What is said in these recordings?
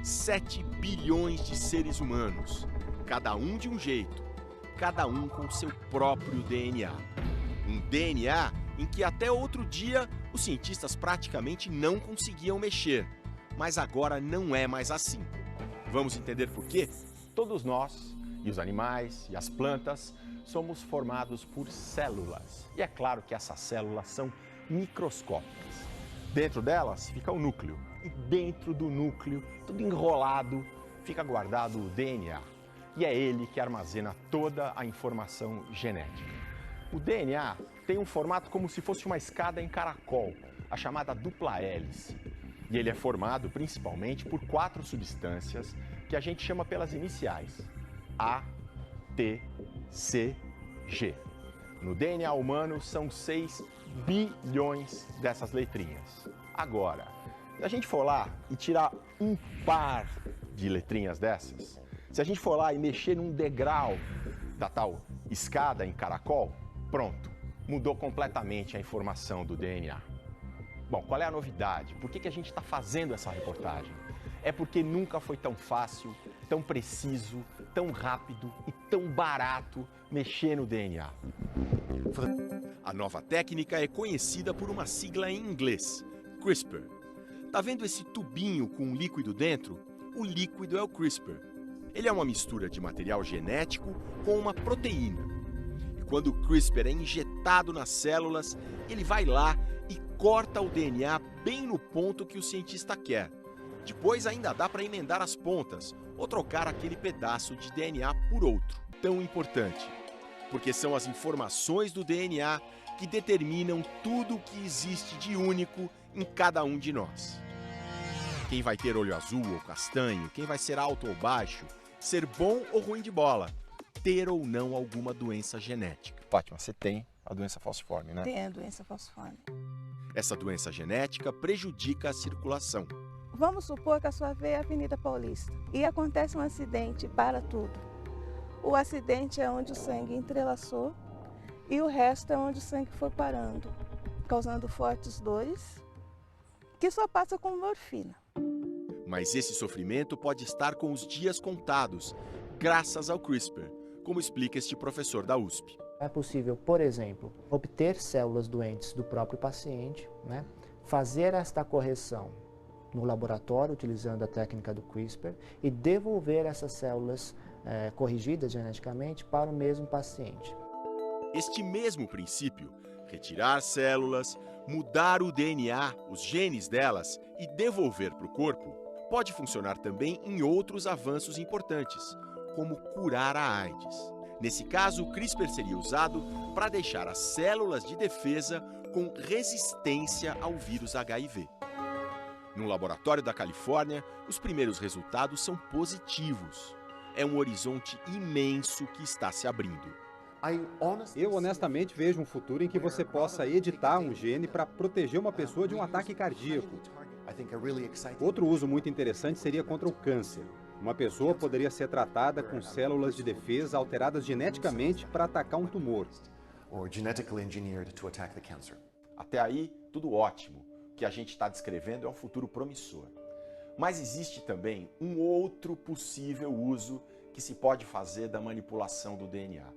7 bilhões de seres humanos, cada um de um jeito, cada um com seu próprio DNA. Um DNA em que até outro dia os cientistas praticamente não conseguiam mexer, mas agora não é mais assim. Vamos entender por quê? Todos nós, e os animais, e as plantas, somos formados por células. E é claro que essas células são microscópicas. Dentro delas fica o núcleo. E dentro do núcleo, tudo enrolado, fica guardado o DNA. E é ele que armazena toda a informação genética. O DNA tem um formato como se fosse uma escada em caracol, a chamada dupla hélice. E ele é formado principalmente por 4 substâncias que a gente chama pelas iniciais: A, T, C, G. No DNA humano são 6 bilhões dessas letrinhas. Agora, se a gente for lá e tirar um par de letrinhas dessas, se a gente for lá e mexer num degrau da tal escada em caracol, pronto, mudou completamente a informação do DNA. Bom, qual é a novidade? Por que a gente está fazendo essa reportagem? É porque nunca foi tão fácil, tão preciso, tão rápido e tão barato mexer no DNA. A nova técnica é conhecida por uma sigla em inglês, CRISPR. Tá vendo esse tubinho com um líquido dentro? O líquido é o CRISPR. Ele é uma mistura de material genético com uma proteína. E quando o CRISPR é injetado nas células, ele vai lá e corta o DNA bem no ponto que o cientista quer. Depois ainda dá para emendar as pontas ou trocar aquele pedaço de DNA por outro. Tão importante, porque são as informações do DNA que determinam tudo o que existe de único em cada um de nós. Quem vai ter olho azul ou castanho, quem vai ser alto ou baixo, ser bom ou ruim de bola, ter ou não alguma doença genética. Fátima, você tem a doença falciforme, né? Tem a doença falciforme. Essa doença genética prejudica a circulação. Vamos supor que a sua veia é a Avenida Paulista e acontece um acidente, para tudo. O acidente é onde o sangue entrelaçou e o resto é onde o sangue foi parando, causando fortes dores, que só passa com morfina. Mas esse sofrimento pode estar com os dias contados, graças ao CRISPR, como explica este professor da USP. É possível, por exemplo, obter células doentes do próprio paciente, né? Fazer esta correção no laboratório, utilizando a técnica do CRISPR, e devolver essas células corrigidas geneticamente para o mesmo paciente. Este mesmo princípio, retirar células, mudar o DNA, os genes delas e devolver para o corpo, pode funcionar também em outros avanços importantes, como curar a AIDS. Nesse caso, o CRISPR seria usado para deixar as células de defesa com resistência ao vírus HIV. No laboratório da Califórnia, os primeiros resultados são positivos. É um horizonte imenso que está se abrindo. Eu honestamente vejo um futuro em que você possa editar um gene para proteger uma pessoa de um ataque cardíaco. Outro uso muito interessante seria contra o câncer. Uma pessoa poderia ser tratada com células de defesa alteradas geneticamente para atacar um tumor. Até aí, tudo ótimo. O que a gente está descrevendo é um futuro promissor. Mas existe também um outro possível uso que se pode fazer da manipulação do DNA.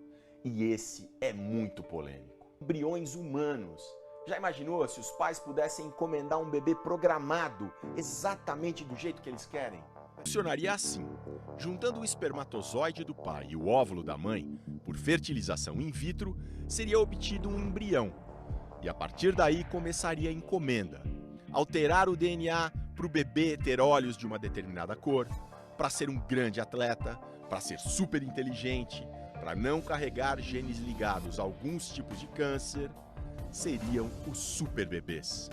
E esse é muito polêmico. Embriões humanos. Já imaginou se os pais pudessem encomendar um bebê programado exatamente do jeito que eles querem? Funcionaria assim: juntando o espermatozoide do pai e o óvulo da mãe, por fertilização in vitro, seria obtido um embrião. E a partir daí começaria a encomenda. Alterar o DNA para o bebê ter olhos de uma determinada cor, para ser um grande atleta, para ser super inteligente, para não carregar genes ligados a alguns tipos de câncer, seriam os super bebês.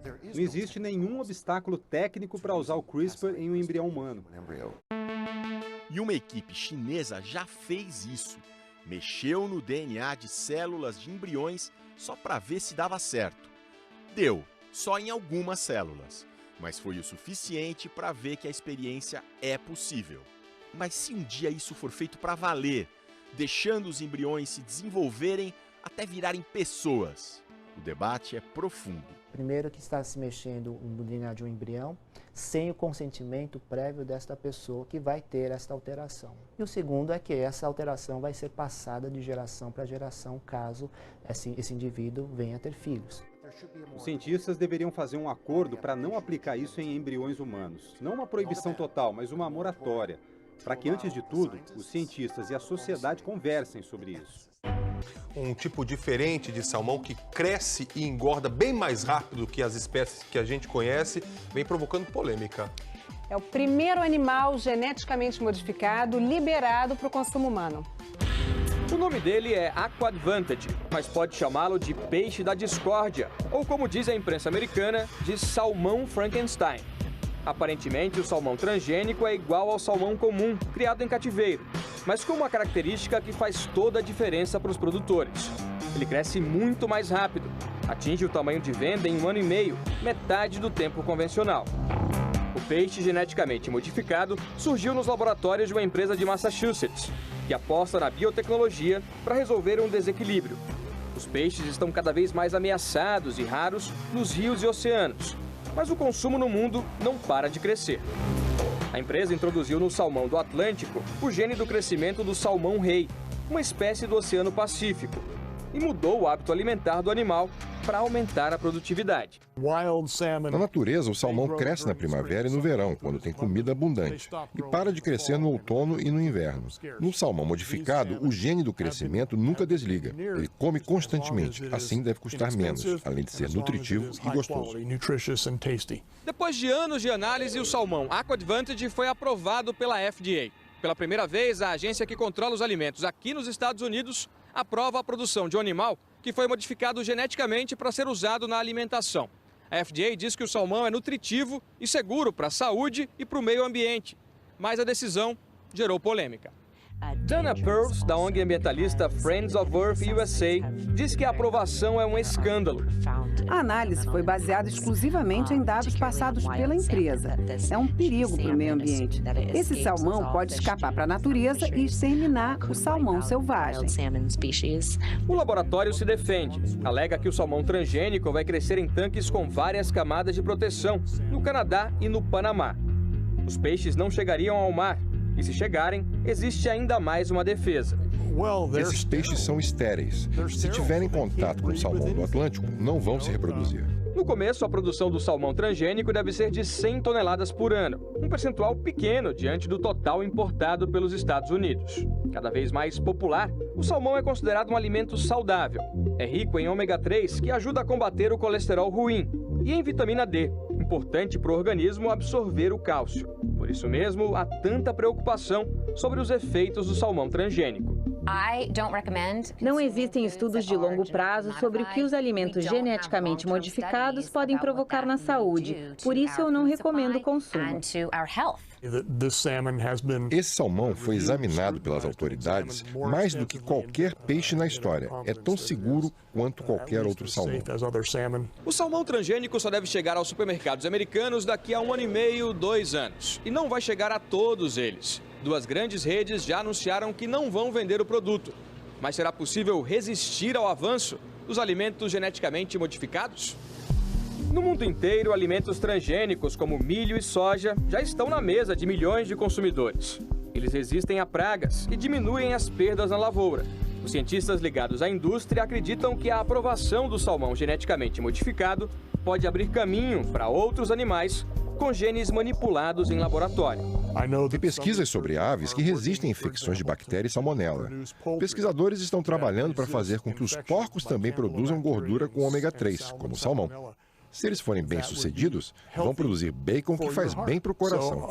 Não existe nenhum obstáculo técnico para usar o CRISPR em um embrião humano. E uma equipe chinesa já fez isso. Mexeu no DNA de células de embriões só para ver se dava certo. Deu, só em algumas células, mas foi o suficiente para ver que a experiência é possível. Mas se um dia isso for feito para valer, deixando os embriões se desenvolverem até virarem pessoas, o debate é profundo. Primeiro que está se mexendo no DNA de um embrião, sem o consentimento prévio desta pessoa que vai ter esta alteração. E o segundo é que essa alteração vai ser passada de geração para geração, caso esse indivíduo venha a ter filhos. Os cientistas deveriam fazer um acordo para não aplicar isso em embriões humanos. Não uma proibição total, mas uma moratória, para que, antes de tudo, os cientistas e a sociedade conversem sobre isso. Um tipo diferente de salmão que cresce e engorda bem mais rápido que as espécies que a gente conhece, vem provocando polêmica. É o primeiro animal geneticamente modificado liberado para o consumo humano. O nome dele é Aqua Advantage, mas pode chamá-lo de peixe da discórdia, ou como diz a imprensa americana, de salmão Frankenstein. Aparentemente, o salmão transgênico é igual ao salmão comum, criado em cativeiro, mas com uma característica que faz toda a diferença para os produtores. Ele cresce muito mais rápido, atinge o tamanho de venda em 1 ano e meio, metade do tempo convencional. O peixe geneticamente modificado surgiu nos laboratórios de uma empresa de Massachusetts, que aposta na biotecnologia para resolver um desequilíbrio. Os peixes estão cada vez mais ameaçados e raros nos rios e oceanos, mas o consumo no mundo não para de crescer. A empresa introduziu no salmão do Atlântico o gene do crescimento do salmão-rei, uma espécie do Oceano Pacífico, e mudou o hábito alimentar do animal para aumentar a produtividade. Na natureza, o salmão cresce na primavera e no verão, quando tem comida abundante, e para de crescer no outono e no inverno. No salmão modificado, o gene do crescimento nunca desliga. Ele come constantemente, assim deve custar menos, além de ser nutritivo e gostoso. Depois de anos de análise, o salmão Aqua Advantage foi aprovado pela FDA. Pela primeira vez, a agência que controla os alimentos aqui nos Estados Unidos aprova a produção de um animal que foi modificado geneticamente para ser usado na alimentação. A FDA diz que o salmão é nutritivo e seguro para a saúde e para o meio ambiente, mas a decisão gerou polêmica. Dana Pearls, da ONG ambientalista Friends of Earth USA, diz que a aprovação é um escândalo. A análise foi baseada exclusivamente em dados passados pela empresa. É um perigo para o meio ambiente. Esse salmão pode escapar para a natureza e exterminar o salmão selvagem. O laboratório se defende. Alega que o salmão transgênico vai crescer em tanques com várias camadas de proteção, no Canadá e no Panamá. Os peixes não chegariam ao mar. E se chegarem, existe ainda mais uma defesa. Esses peixes são estéreis. Se tiverem contato com o salmão do Atlântico, não vão se reproduzir. No começo, a produção do salmão transgênico deve ser de 100 toneladas por ano, um percentual pequeno diante do total importado pelos Estados Unidos. Cada vez mais popular, o salmão é considerado um alimento saudável. É rico em ômega 3, que ajuda a combater o colesterol ruim, e em vitamina D, importante para o organismo absorver o cálcio. Por isso mesmo, há tanta preocupação sobre os efeitos do salmão transgênico. Não existem estudos de longo prazo sobre o que os alimentos geneticamente modificados podem provocar na saúde. Por isso, eu não recomendo o consumo. Esse salmão foi examinado pelas autoridades mais do que qualquer peixe na história. É tão seguro quanto qualquer outro salmão. O salmão transgênico só deve chegar aos supermercados americanos daqui a 1 ano e meio, 2 anos. E não vai chegar a todos eles. 2 grandes redes já anunciaram que não vão vender o produto. Mas será possível resistir ao avanço dos alimentos geneticamente modificados? No mundo inteiro, alimentos transgênicos como milho e soja já estão na mesa de milhões de consumidores. Eles resistem a pragas e diminuem as perdas na lavoura. Os cientistas ligados à indústria acreditam que a aprovação do salmão geneticamente modificado pode abrir caminho para outros animais com genes manipulados em laboratório. Tem pesquisas sobre aves que resistem a infecções de bactéria e salmonela. Pesquisadores estão trabalhando para fazer com que os porcos também produzam gordura com ômega 3, como o salmão. Se eles forem bem-sucedidos, vão produzir bacon que faz bem para o coração.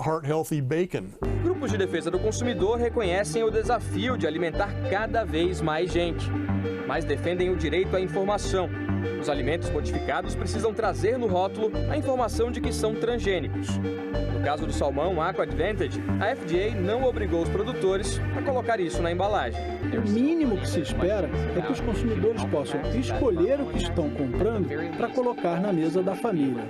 Grupos de defesa do consumidor reconhecem o desafio de alimentar cada vez mais gente, mas defendem o direito à informação. Os alimentos modificados precisam trazer no rótulo a informação de que são transgênicos. No caso do salmão Aqua Advantage, a FDA não obrigou os produtores a colocar isso na embalagem. O mínimo que se espera é que os consumidores possam escolher o que estão comprando para colocar na mesa da família.